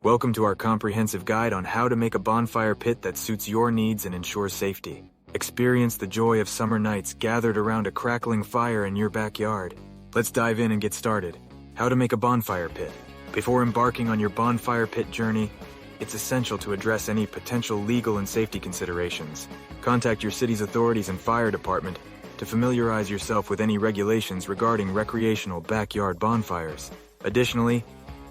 Welcome to our comprehensive guide on how to make a bonfire pit that suits your needs and ensures safety. Experience the joy of summer nights gathered around a crackling fire in your backyard. Let's dive in and get started. How to make a bonfire pit. Before embarking on your bonfire pit journey, it's essential to address any potential legal and safety considerations. Contact your city's authorities and fire department to familiarize yourself with any regulations regarding recreational backyard bonfires. Additionally,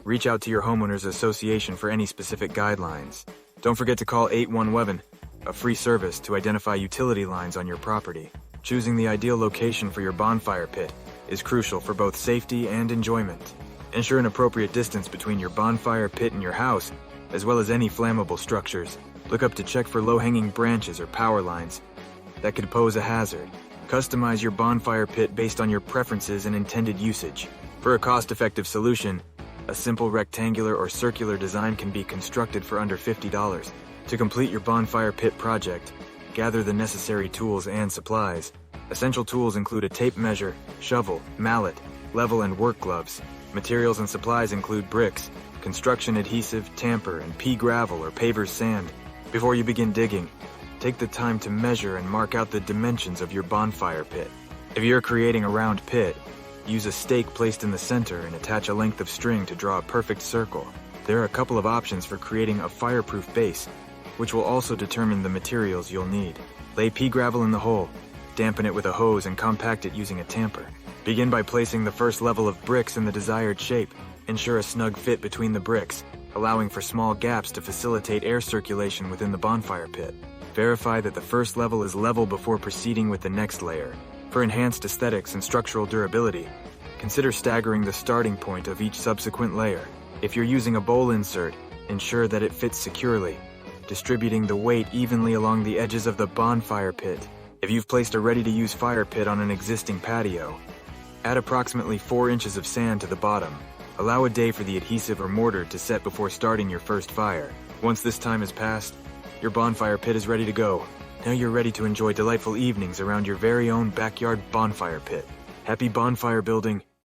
reach out to your homeowners association for any specific guidelines. Don't forget to call 811, a free service to identify utility lines on your property. Choosing the ideal location for your bonfire pit is crucial for both safety and enjoyment. Ensure an appropriate distance between your bonfire pit and your house, as well as any flammable structures. Look up to check for low-hanging branches or power lines that could pose a hazard. Customize your bonfire pit based on your preferences and intended usage. For a cost-effective solution, a simple rectangular or circular design can be constructed for under $50. To complete your bonfire pit project, gather the necessary tools and supplies. Essential tools include a tape measure, shovel, mallet, level and work gloves. Materials and supplies include bricks, construction adhesive, tamper, and pea gravel or paver's sand. Before you begin digging, take the time to measure and mark out the dimensions of your bonfire pit. If you're creating a round pit, use a stake placed in the center and attach a length of string to draw a perfect circle. There are a couple of options for creating a fireproof base, which will also determine the materials you'll need. Lay pea gravel in the hole, dampen it with a hose and compact it using a tamper. Begin by placing the first level of bricks in the desired shape. Ensure a snug fit between the bricks, allowing for small gaps to facilitate air circulation within the bonfire pit. Verify that the first level is level before proceeding with the next layer. For enhanced aesthetics and structural durability, consider staggering the starting point of each subsequent layer. If you're using a bowl insert, ensure that it fits securely, distributing the weight evenly along the edges of the bonfire pit. If you've placed a ready-to-use fire pit on an existing patio, add approximately 4 inches of sand to the bottom. Allow a day for the adhesive or mortar to set before starting your first fire. Once this time has passed, your bonfire pit is ready to go. Now you're ready to enjoy delightful evenings around your very own backyard bonfire pit. Happy bonfire building!